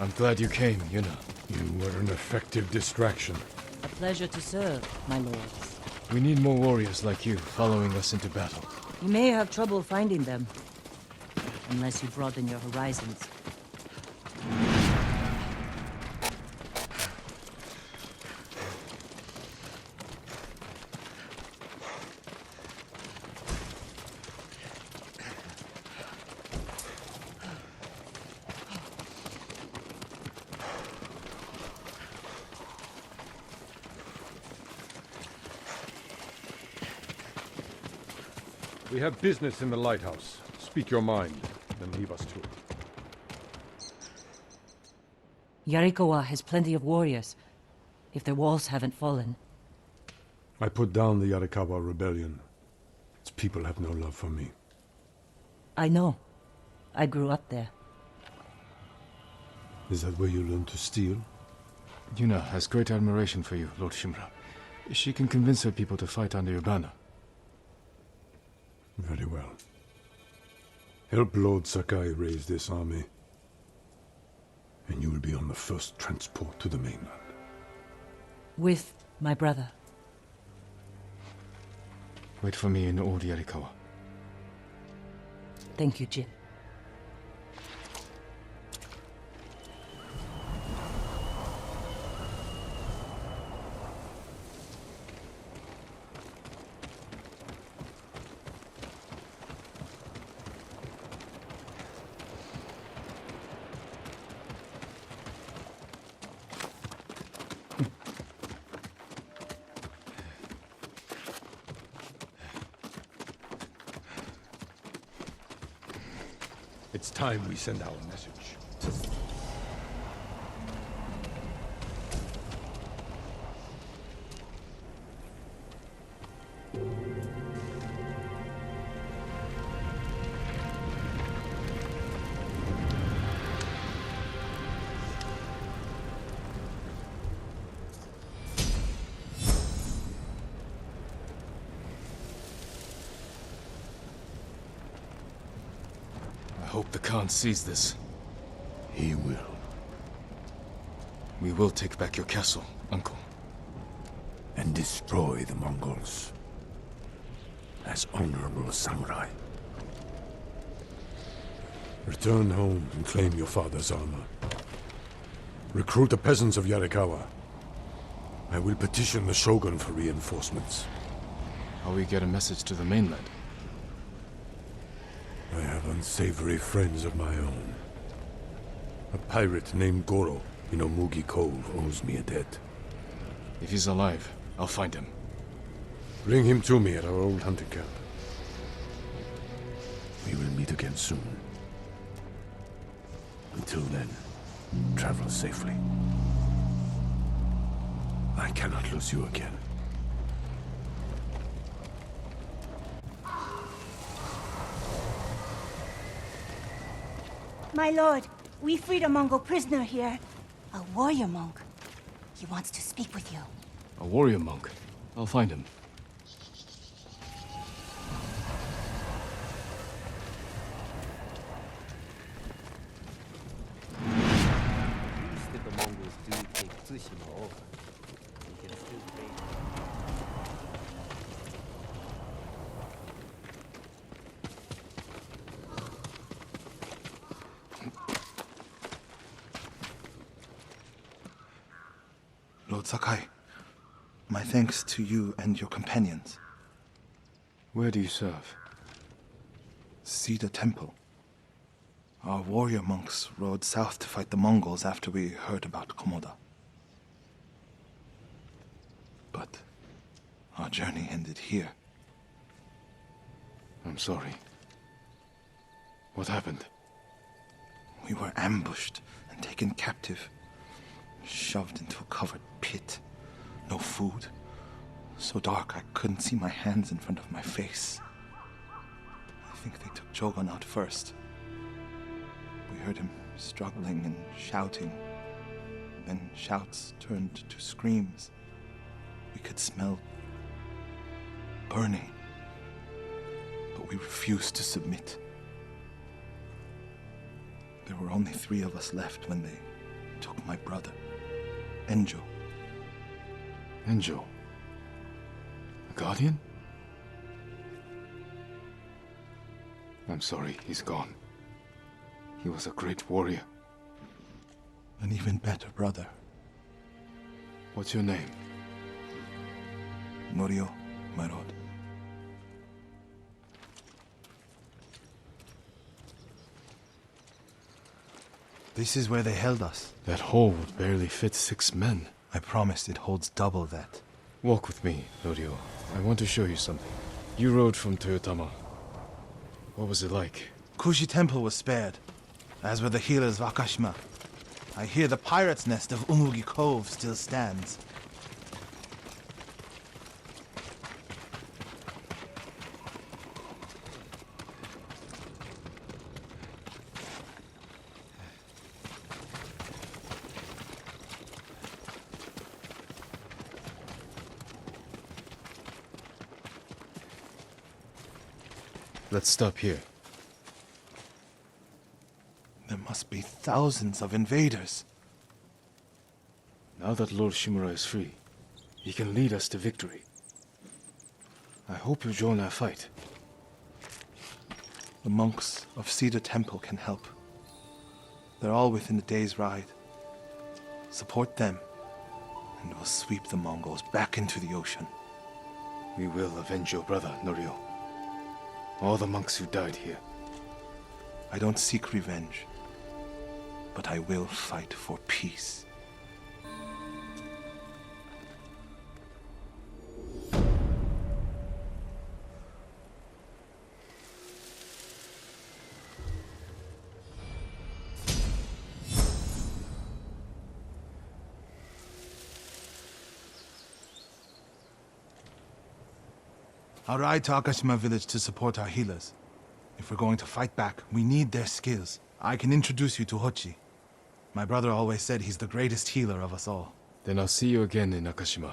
I'm glad you came, Yuna. You were an effective distraction. A pleasure to serve, my lords. We need more warriors like you following us into battle. You may have trouble finding them, unless you broaden your horizons. We have business in the lighthouse. Speak your mind, then leave us to it. Yarikawa has plenty of warriors, if their walls haven't fallen. I put down the Yarikawa rebellion. Its people have no love for me. I know. I grew up there. Is that where you learned to steal? Yuna has great admiration for you, Lord Shimura. She can convince her people to fight under your banner. Very well. Help Lord Sakai raise this army, and you will be on the first transport to the mainland. With my brother. Wait for me in Old Yarikawa. Thank you, Jin. It's time we send our message. I hope the Khan sees this. He will. We will take back your castle, Uncle. And destroy the Mongols. As honorable samurai. Return home and claim your father's armor. Recruit the peasants of Yarikawa. I will petition the Shogun for reinforcements. How we get a message to the mainland? I have unsavory friends of my own. A pirate named Goro in Omugi Cove owes me a debt. If he's alive, I'll find him. Bring him to me at our old hunting camp. We will meet again soon. Until then, travel safely. I cannot lose you again. My lord, we freed a Mongol prisoner here. A warrior monk. He wants to speak with you. A warrior monk. I'll find him. Did the Mongols do take Tsushima over? We can still raid. Lord Sakai, my thanks to you and your companions. Where do you serve? Cedar Temple. Our warrior monks rode south to fight the Mongols after we heard about Komoda. But our journey ended here. I'm sorry. What happened? We were ambushed and taken captive. Shoved into a covered pit. No food. So dark I couldn't see my hands in front of my face. I think they took Jogon out first. We heard him struggling and shouting. Then shouts turned to screams. We could smell burning. But we refused to submit. There were only 3 of us left when they took my brother, Enjo. Enjo. A guardian? I'm sorry, he's gone. He was a great warrior. An even better brother. What's your name? Norio, my lord. This is where they held us. That hole would barely fit 6 men. I promised it holds double that. Walk with me, Norio. I want to show you something. You rode from Toyotama. What was it like? Kushi Temple was spared, as were the healers of Akashima. I hear the pirate's nest of Umugi Cove still stands. Let's stop here. There must be thousands of invaders. Now that Lord Shimura is free, he can lead us to victory. I hope you join our fight. The monks of Cedar Temple can help. They're all within a day's ride. Support them, and we'll sweep the Mongols back into the ocean. We will avenge your brother, Norio. All the monks who died here. I don't seek revenge, but I will fight for peace. I'll ride to Akashima village to support our healers. If we're going to fight back, we need their skills. I can introduce you to Hochi. My brother always said he's the greatest healer of us all. Then I'll see you again in Akashima.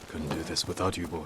Couldn't do this without you, boy.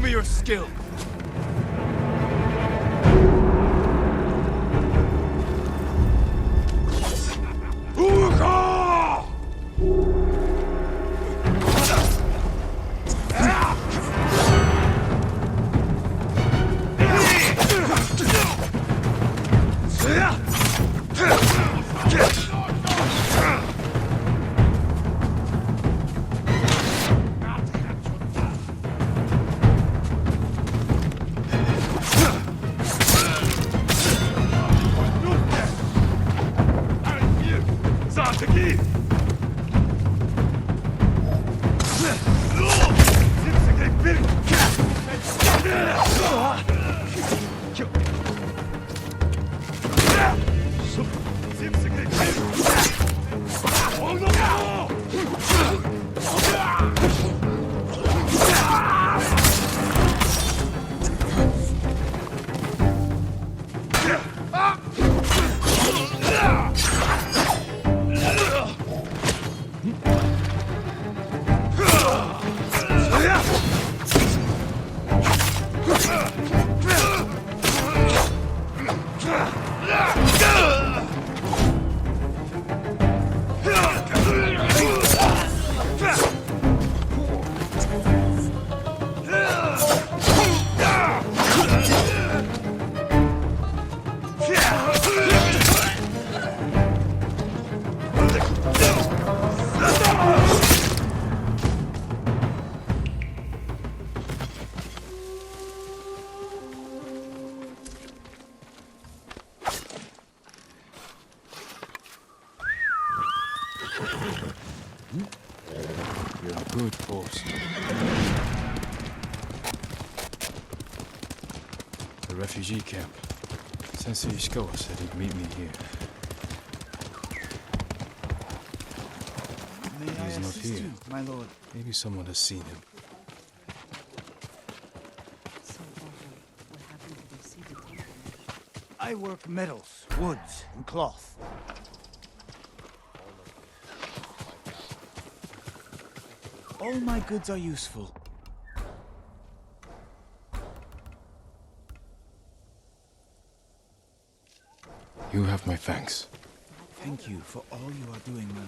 me your skill! You're a good host. The refugee camp. Sensei Ishikawa said he'd meet me here. He's not here. My lord. Maybe someone has seen him. I work metals, woods, and cloth. All my goods are useful. You have my thanks. Thank you for all you are doing, my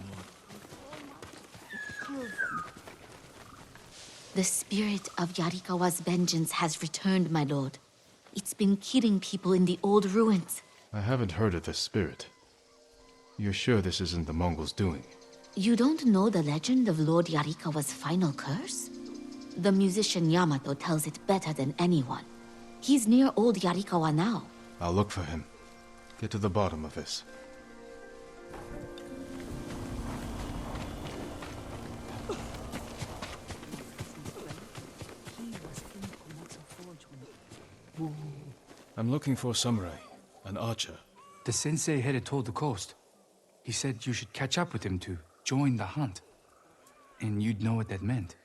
lord. The spirit of Yarikawa's vengeance has returned, my lord. It's been killing people in the old ruins. I haven't heard of this spirit. You're sure this isn't the Mongols' doing? You don't know the legend of Lord Yarikawa's final curse? The musician Yamato tells it better than anyone. He's near old Yarikawa now. I'll look for him. Get to the bottom of this. I'm looking for a samurai, an archer. The sensei headed toward the coast. He said you should catch up with him to join the hunt. And you'd know what that meant.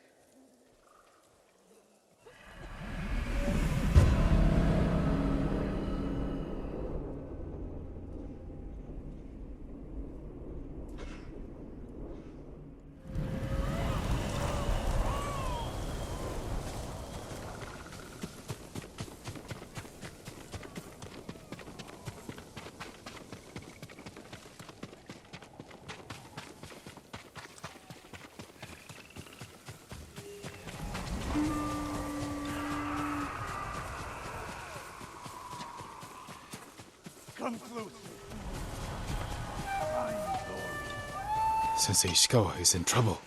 Sensei Ishikawa is in trouble.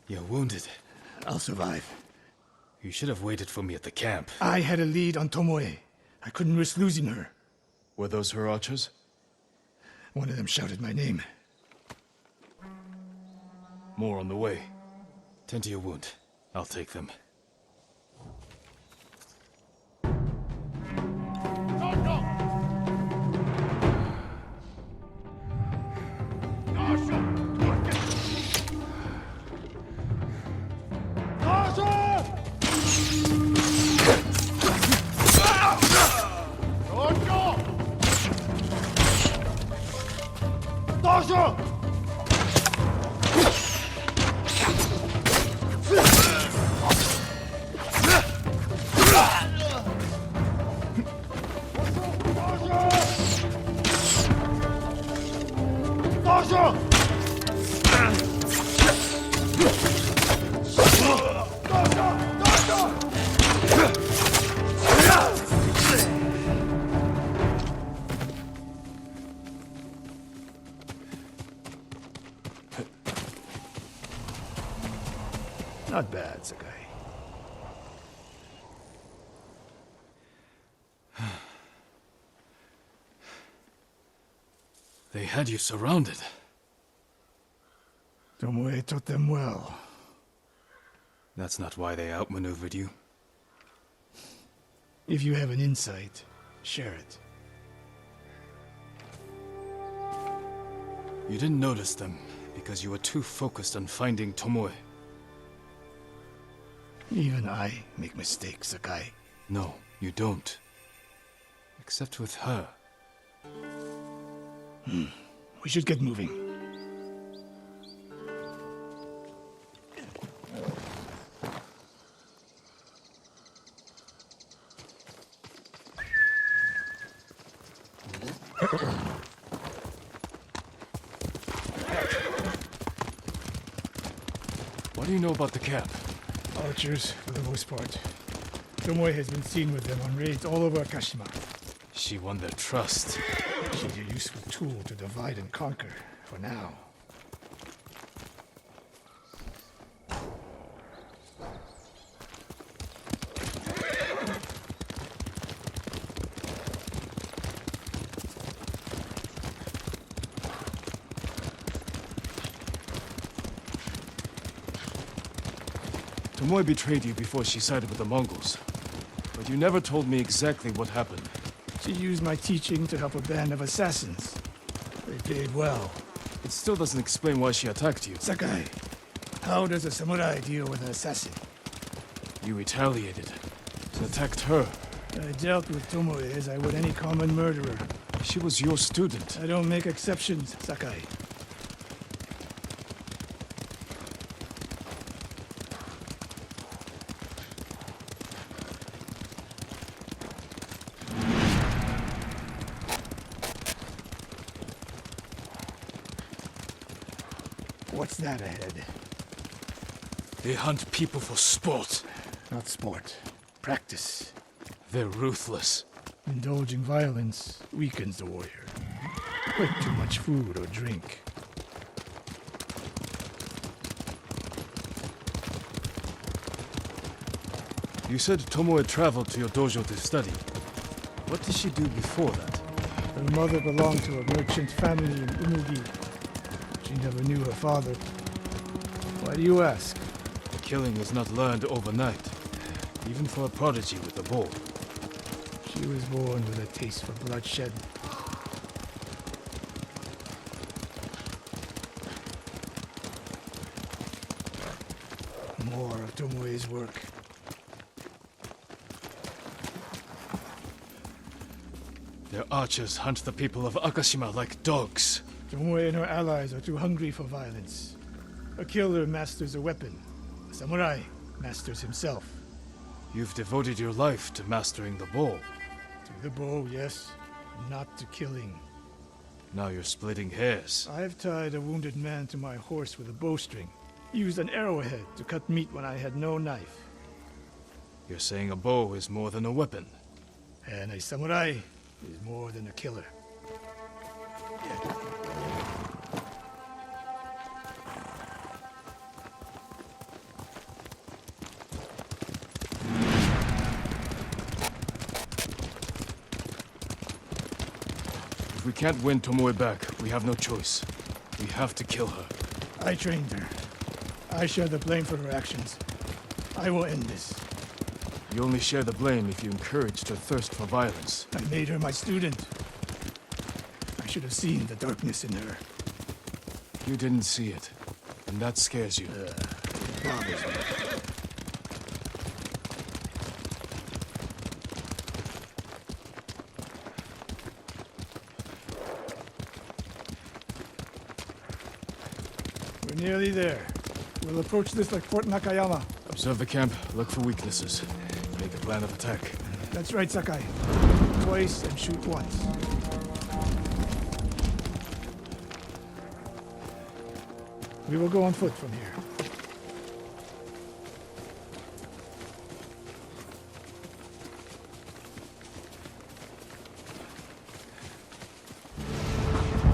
You're wounded. I'll survive. You should have waited for me at the camp. I had a lead on Tomoe. I couldn't risk losing her. Were those her archers? One of them shouted my name. More on the way. Tend to your wound. I'll take them. Not bad, Sakai. They had you surrounded. Tomoe taught them well. That's not why they outmaneuvered you. If you have an insight, share it. You didn't notice them because you were too focused on finding Tomoe. Even I make mistakes, Sakai. No, you don't. Except with her. We should get moving. What do you know about the camp? Archers, for the most part. Tomoe has been seen with them on raids all over Kashima. She won their trust. She's a useful tool to divide and conquer, for now. Tomoe betrayed you before she sided with the Mongols. But you never told me exactly what happened. She used my teaching to help a band of assassins. They paid well. It still doesn't explain why she attacked you. Sakai, how does a samurai deal with an assassin? You retaliated. And attacked her. I dealt with Tomoe as I would any common murderer. She was your student. I don't make exceptions, Sakai. What's that ahead? They hunt people for sport. Not sport. Practice. They're ruthless. Indulging violence weakens the warrior. Like too much food or drink. You said Tomoe traveled to your dojo to study. What did she do before that? Her mother belonged to a merchant family in Umugi. She never knew her father. Why do you ask? Killing is not learned overnight. Even for a prodigy with a bow. She was born with a taste for bloodshed. More of Tomoe's work. Their archers hunt the people of Akashima like dogs. Tomoe and her allies are too hungry for violence. A killer masters a weapon. A samurai masters himself. You've devoted your life to mastering the bow. To the bow, yes. Not to killing. Now you're splitting hairs. I've tied a wounded man to my horse with a bowstring. Used an arrowhead to cut meat when I had no knife. You're saying a bow is more than a weapon. And a samurai is more than a killer. can't win Tomoe back, we have no choice. We have to kill her. I trained her. I share the blame for her actions. I will end this. You only share the blame if you encouraged her thirst for violence. I made her my student. I should have seen the darkness in her. You didn't see it, and that scares you. It bothers me. We're nearly there. We'll approach this like Fort Nakayama. Observe the camp, look for weaknesses. Make a plan of attack. That's right, Sakai. Twice and shoot once. We will go on foot from here.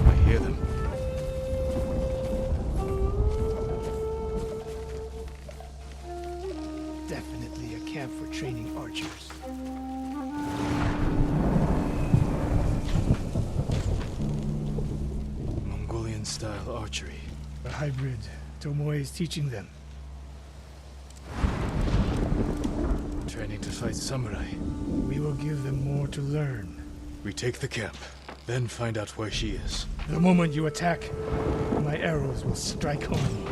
I hear them. Definitely a camp for training archers. Mongolian-style archery. A hybrid. Tomoe is teaching them. Training to fight samurai. We will give them more to learn. We take the camp, then find out where she is. The moment you attack, my arrows will strike home.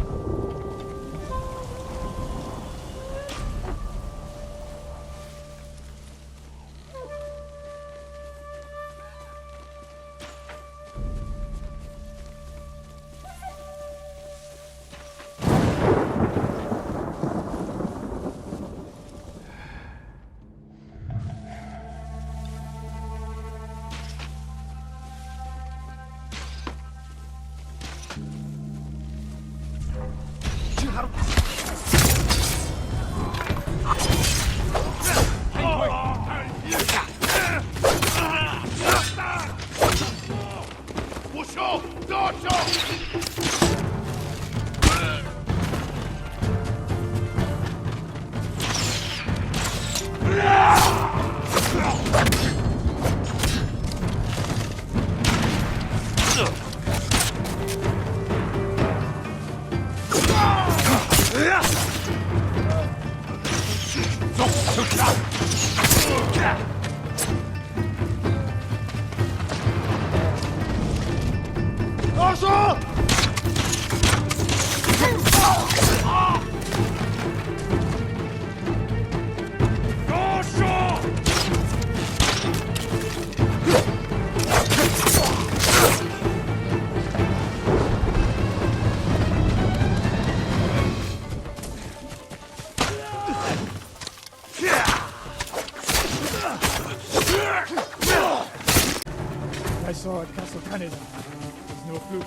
I saw at Castle Canada. There's no fluke.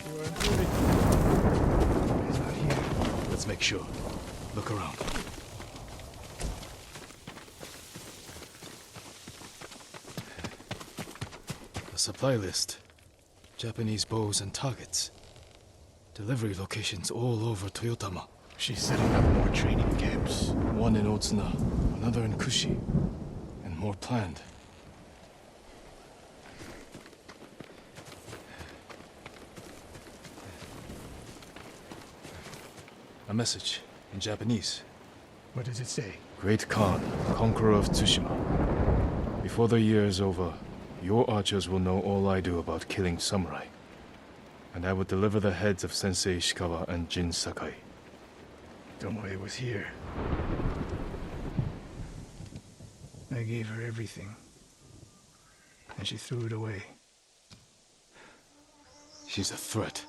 You are improving. He's not here. Let's make sure. Look around. A supply list. Japanese bows and targets. Delivery locations all over Toyotama. She's setting up more training camps. One in Otsuna, another in Kushi, and more planned. A message in Japanese. What does it say? Great Khan, conqueror of Tsushima. Before the year is over, your archers will know all I do about killing samurai. And I will deliver the heads of Sensei Ishikawa and Jin Sakai. Tomoe was here. I gave her everything. And she threw it away. She's a threat.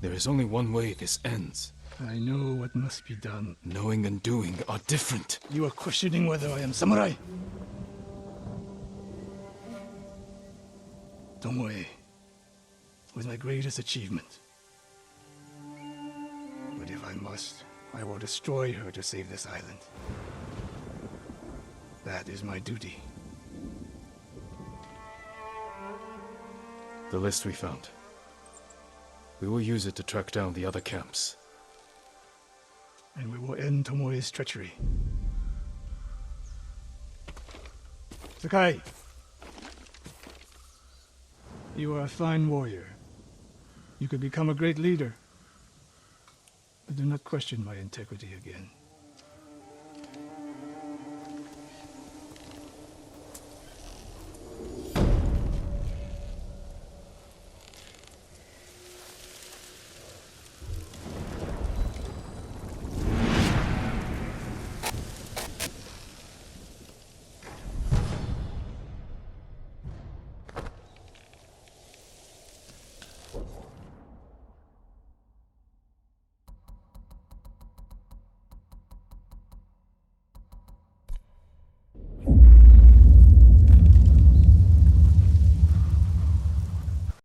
There is only one way this ends. I know what must be done. Knowing and doing are different. You are questioning whether I am samurai? Tomoe was my greatest achievement. But if I must, I will destroy her to save this island. That is my duty. The list we found. We will use it to track down the other camps. And we will end Tomoe's treachery. Sakai, You are a fine warrior. You could become a great leader. But do not question my integrity again.